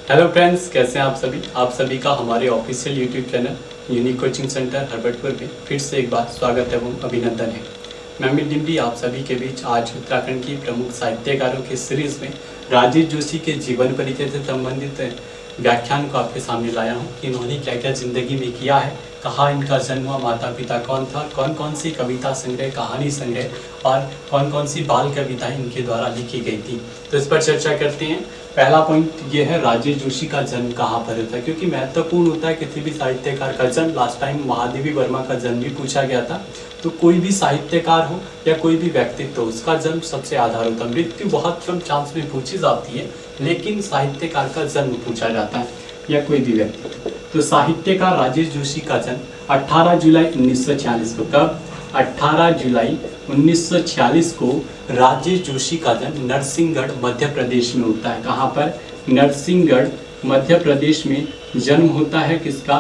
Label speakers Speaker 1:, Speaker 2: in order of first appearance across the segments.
Speaker 1: Hello friends, कैसे हैं आप सभी का हमारे official YouTube channel unique coaching centre Harbatpur में फिर से एक बार स्वागत एवं अभिनंदन है। मैं अमित डिम्डी आप सभी के बीच आज उत्तराखंड की प्रमुख साहित्यकारों की सीरीज में राजेश जोशी के जीवन परिचय से संबंधित व्याख्यान को आपके सामने लाया हूँ कि इन्होंने क्या क्या जिंदगी में किया है, कहाँ इनका जन्म हुआ, माता पिता कौन था, कौन कौन सी कविता संग्रह, कहानी संग्रह और कौन कौन सी बाल कविताएं इनके द्वारा लिखी गई थी। तो इस पर चर्चा करते हैं। पहला पॉइंट ये है राजेश जोशी का जन्म कहाँ पर होता है, क्योंकि महत्वपूर्ण होता है किसी भी साहित्यकार का जन्म। लास्ट टाइम महादेवी वर्मा का जन्म भी पूछा गया था। तो कोई भी साहित्यकार हो या कोई भी व्यक्तित्व हो, उसका जन्म सबसे आधार होता है। मृत्यु बहुत कम चांस में पूछी जाती है, लेकिन साहित्यकार का जन्म पूछा जाता है या कोई भी व्यक्तित्व। तो साहित्यकार राजेश जोशी का जन्म 18 जुलाई 1946 को, कब? 18 जुलाई 1946 को राजेश जोशी का जन्म नरसिंहगढ़ मध्य प्रदेश में होता है। कहाँ पर? नरसिंहगढ़ मध्य प्रदेश में जन्म होता है किसका?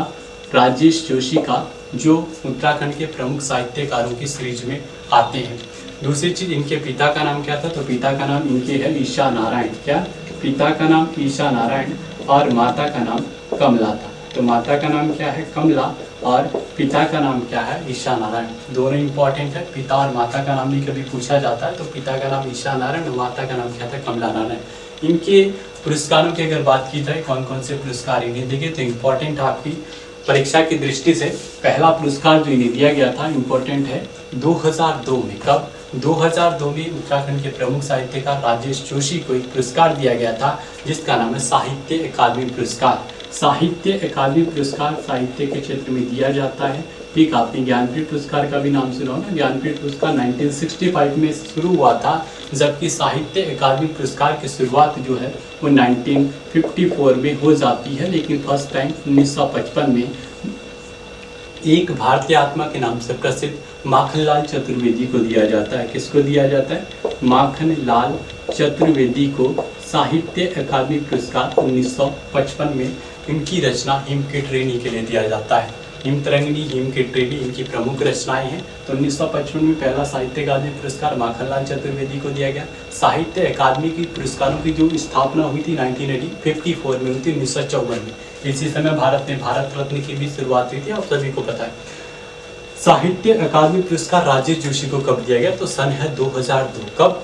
Speaker 1: राजेश जोशी का, जो उत्तराखंड के प्रमुख साहित्यकारों की सीरीज में आते हैं। दूसरी चीज, इनके पिता का नाम क्या था? तो पिता का नाम इनके है ईशा नारायण। क्या? पिता का नाम ईशा नारायण और माता का नाम कमला था। तो माता का नाम क्या है? कमला, और पिता का नाम क्या है? ईशा नारायण। दोनों इंपॉर्टेंट है, पिता और माता का नाम भी कभी पूछा जाता है। तो पिता का नाम ईशा नारायण और माता का नाम क्या था? कमला नारायण। इनके पुरस्कारों की अगर बात की जाए, कौन कौन से पुरस्कार इन्हें दिए, तो इम्पोर्टेंट आपकी परीक्षा की दृष्टि से पहला पुरस्कार जो इन्हें दिया गया था इम्पोर्टेंट है 2002 में। कब? 2002 में उत्तराखंड के प्रमुख साहित्यकार राजेश जोशी को एक पुरस्कार दिया गया था, जिसका नाम है साहित्य अकादमी पुरस्कार। साहित्य अकादमी पुरस्कार साहित्य के क्षेत्र में दिया जाता है। ठीक, आपने ज्ञानपीठ पुरस्कार का भी नाम सुना होगा। ज्ञानपीठ पुरस्कार 1965 में शुरू हुआ था, जबकि साहित्य अकादमी पुरस्कार की शुरुआत जो है वो 1954 में हो जाती है, लेकिन फर्स्ट टाइम 1955 में एक भारतीय आत्मा के नाम से प्रसिद्ध माखनलाल चतुर्वेदी को दिया जाता है। किसको दिया जाता है? माखनलाल चतुर्वेदी को साहित्य अकादमी पुरस्कार 1955 में इनकी रचना हिम की ट्रेनी के लिए दिया जाता है। हिम तरंगिणी, हिम की ट्रेनी इनकी प्रमुख रचनाएं हैं। तो 1955 में पहला साहित्य अकादमी पुरस्कार माखनलाल चतुर्वेदी को दिया गया। साहित्य अकादमी की पुरस्कारों की जो स्थापना हुई थी 1954 में हुई थी, 1954 में। इसी समय भारत में भारत रत्न की भी शुरुआत हुई थी, आप सभी को पता है। साहित्य अकादमी पुरस्कार राजेश जोशी को कब दिया गया? तो सन है 2002। कब?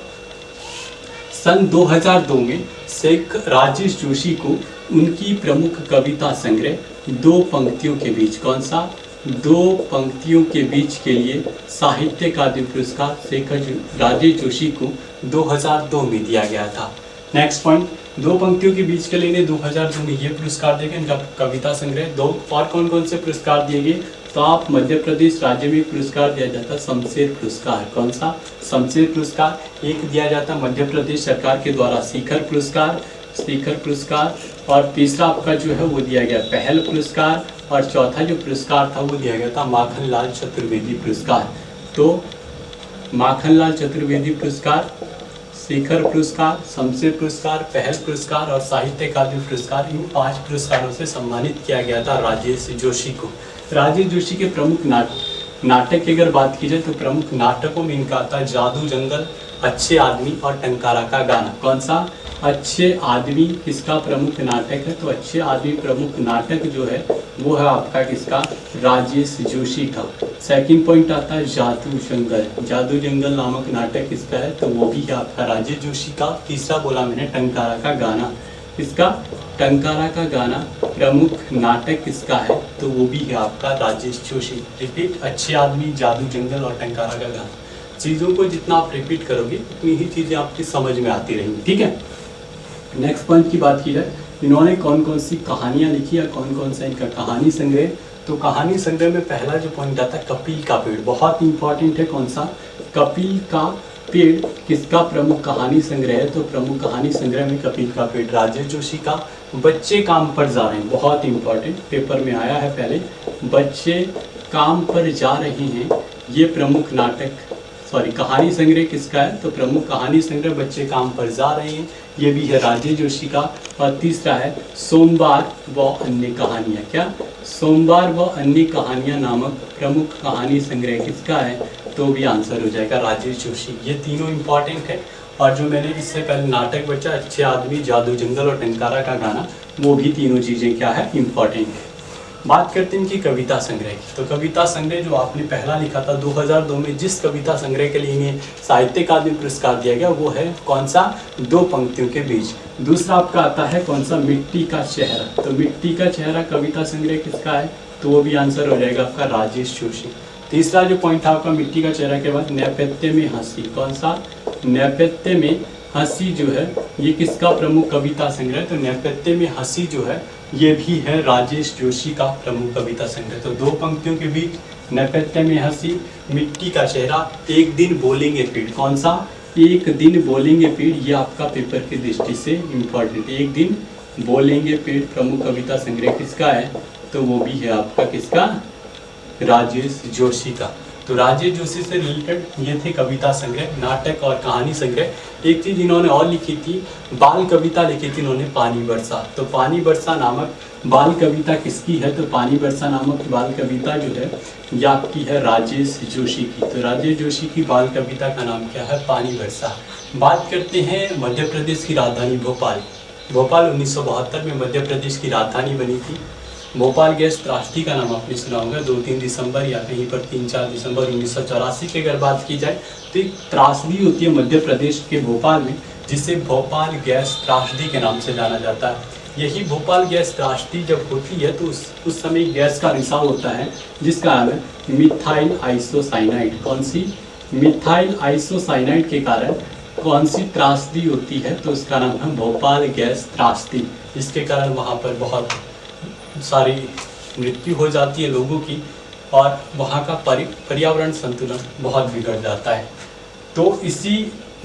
Speaker 1: सन 2002 में शेख राजेश जोशी को उनकी प्रमुख कविता संग्रह दो पंक्तियों के बीच, कौन सा? दो पंक्तियों के बीच के लिए साहित्य अकादमी पुरस्कार शेख राजेश जोशी को 2002 में दिया गया था। नेक्स्ट पॉइंट, दो पंक्तियों के बीच के लिए 2002 में ये पुरस्कार दिए गए, इनका कविता संग्रह। दो और कौन कौन से पुरस्कार दिए गए? तो आप मध्य प्रदेश राज्य में पुरस्कार दिया जाता है शमशेर पुरस्कार। कौन सा? शमशेर पुरस्कार। एक दिया जाता मध्य प्रदेश सरकार के द्वारा शिखर पुरस्कार, शिखर पुरस्कार। और तीसरा आपका जो है वो दिया गया पहल पुरस्कार, और चौथा जो पुरस्कार था वो दिया गया था माखनलाल चतुर्वेदी पुरस्कार। तो माखनलाल चतुर्वेदी पुरस्कार, शिखर पुरस्कार, शमशेर पुरस्कार, पहल पुरस्कार और साहित्य अकादमी पुरस्कार, इन 5 पुरस्कारों से सम्मानित किया गया था राजेश जोशी को। राजेश जोशी के प्रमुख नाटक की अगर बात की जाए तो प्रमुख नाटकों में इनका आता है जादू जंगल, अच्छे आदमी और टंकारा का गाना। कौन सा? अच्छे आदमी किसका प्रमुख नाटक है? तो अच्छे आदमी प्रमुख नाटक जो है वो है आपका किसका? राजेश जोशी का। सेकंड पॉइंट आता है जादू जंगल। जादू जंगल नामक नाटक किसका है? तो वो भी है आपका राजेश जोशी का। तीसरा बोला मैंने टंकारा का गाना। किसका? टंकारा का गाना प्रमुख नाटक किसका है? तो वो भी है आपका राजेश जोशी। रिपीट, अच्छे आदमी, जादू जंगल और टंकारा का गाना। चीज़ों को जितना आप रिपीट करोगे उतनी ही चीज़ें आपकी समझ में आती रहेंगी। ठीक है, नेक्स्ट पॉइंट की बात की जाए, इन्होंने कौन कौन सी कहानियाँ लिखी या कौन कौन सा इनका कहानी संग्रह? तो कहानी संग्रह में पहला जो पॉइंट आता है कपिल का पेड़, बहुत इंपॉर्टेंट है। कौन सा? कपिल का पेड़ किसका प्रमुख कहानी संग्रह है? तो प्रमुख कहानी संग्रह में कपिल का पेड़ राजेश जोशी का। बच्चे काम पर जा रहे हैं, बहुत इंपॉर्टेंट, पेपर में आया है पहले। बच्चे काम पर जा रहे हैं, ये प्रमुख नाटक कहानी संग्रह किसका है? तो प्रमुख कहानी संग्रह बच्चे काम पर जा रहे हैं, ये भी है राजेश जोशी का। और तीसरा है सोमवार व अन्य कहानियाँ। क्या? सोमवार व अन्य कहानियाँ नामक प्रमुख कहानी संग्रह किसका है? तो भी आंसर हो जाएगा राजेश जोशी। ये तीनों इंपॉर्टेंट है और जो मैंने इससे पहले नाटक बचा अच्छे आदमी, जादू जंगल और टंकारा का गाना, वो भी तीनों चीज़ें क्या है, इम्पॉर्टेंट है। बात करते हैं इनकी कविता संग्रह की। तो कविता संग्रह जो आपने पहला लिखा था 2002 में, जिस कविता संग्रह के लिए इन्हें साहित्य अकादमी पुरस्कार दिया गया, वो है कौन सा, दो पंक्तियों के बीच। दूसरा आपका आता है कौन सा, मिट्टी का चेहरा। तो मिट्टी का चेहरा कविता संग्रह किसका है, तो वो भी आंसर हो जाएगा आपका राजेश जोशी। तीसरा जो पॉइंट था आपका मिट्टी का चेहरा के बाद, नेपथ्य में हंसी। कौन सा, नेपथ्य में हंसी जो है ये किसका प्रमुख कविता संग्रह, तो नेपथ्य में हंसी जो है ये भी है राजेश जोशी का प्रमुख कविता संग्रह। तो दो पंक्तियों के बीच, नेपथ्य में हंसी, मिट्टी का चेहरा, एक दिन बोलेंगे पेड़। कौन सा, एक दिन बोलेंगे पेड़, ये आपका पेपर की दृष्टि से इम्पोर्टेंट। एक दिन बोलेंगे पेड़ प्रमुख कविता संग्रह किसका है, तो वो भी है आपका किसका, राजेश जोशी का। तो राजेश जोशी से रिलेटेड ये थे कविता संग्रह, नाटक और कहानी संग्रह। एक चीज़ इन्होंने और लिखी थी, बाल कविता लिखी थी इन्होंने, पानी बरसा। तो पानी बरसा नामक बाल कविता किसकी है, तो पानी बरसा नामक बाल कविता जो है ये आपकी है राजेश जोशी की। तो राजेश जोशी की बाल कविता का नाम क्या है, पानी बरसा। बात करते हैं मध्य प्रदेश की राजधानी भोपाल। भोपाल 1972 में मध्य प्रदेश की राजधानी बनी थी। भोपाल गैस त्रासदी का नाम आपने सुना होगा, 2-3 दिसंबर या कहीं पर 3-4 दिसंबर 1984 की अगर बात की जाए तो एक त्रासदी होती है मध्य प्रदेश के भोपाल में, जिसे भोपाल गैस त्रासदी के नाम से जाना जाता है। यही भोपाल गैस त्रासदी जब होती है तो उस समय गैस का रिसाव होता है जिसका नाम है मिथाइल आइसोसाइनाइड। कौन सी, मिथाइल आइसोसाइनाइड के कारण कौन सी त्रासदी होती है, तो उसका नाम है भोपाल गैस त्रासदी। इसके कारण वहाँ पर बहुत सारी मृत्यु हो जाती है लोगों की और वहाँ का पर्यावरण संतुलन बहुत बिगड़ जाता है। तो इसी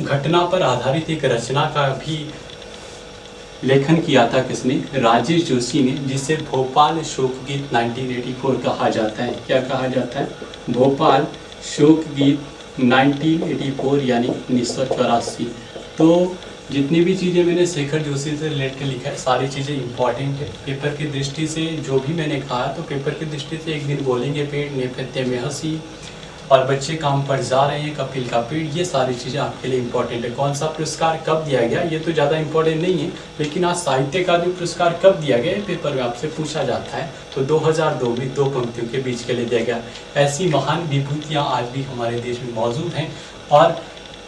Speaker 1: घटना पर आधारित एक रचना का भी लेखन किया था किसने, राजेश जोशी ने, जिसे भोपाल शोक गीत 1984 कहा जाता है। क्या कहा जाता है, भोपाल शोक गीत 1984 यानी 1984। तो जितनी भी चीज़ें मैंने शेखर जोशी से रिलेटेड लिखा है सारी चीज़ें इंपॉर्टेंट है पेपर की दृष्टि से। जो भी मैंने कहा तो पेपर की दृष्टि से, एक दिन बोलेंगे पेड़, नेपथ्य में हंसी, और बच्चे काम पर जा रहे हैं, कपिल का पेड़, ये सारी चीज़ें आपके लिए इंपॉर्टेंट है। कौन सा पुरस्कार कब दिया गया ये तो ज़्यादा इंपॉर्टेंट नहीं है, लेकिन आज साहित्य अकादमी पुरस्कार कब दिया गया पेपर में आपसे पूछा जाता है। तो 2002 में दो पंक्तियों के बीच के लिए दिया गया। ऐसी महान विभूतियाँ आज भी हमारे देश में मौजूद हैं और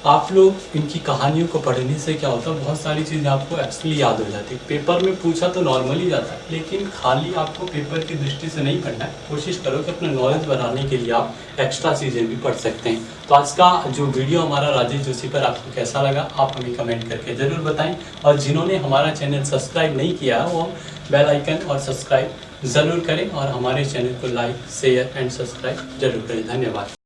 Speaker 1: आप लोग इनकी कहानियों को पढ़ने से क्या होता है, बहुत सारी चीज़ें आपको एक्चुअली याद हो जाती है। पेपर में पूछा तो नॉर्मली जाता है, लेकिन खाली आपको पेपर की दृष्टि से नहीं पढ़ना है। कोशिश करो कि अपना नॉलेज बढ़ाने के लिए आप एक्स्ट्रा चीज़ें भी पढ़ सकते हैं। तो आज का जो वीडियो हमारा राजेश जोशी पर आपको कैसा लगा, आप हमें कमेंट करके ज़रूर बताएँ। और जिन्होंने हमारा चैनल सब्सक्राइब नहीं किया वो बेल आइकन और सब्सक्राइब ज़रूर करें और हमारे चैनल को लाइक, शेयर एंड सब्सक्राइब जरूर करें। धन्यवाद।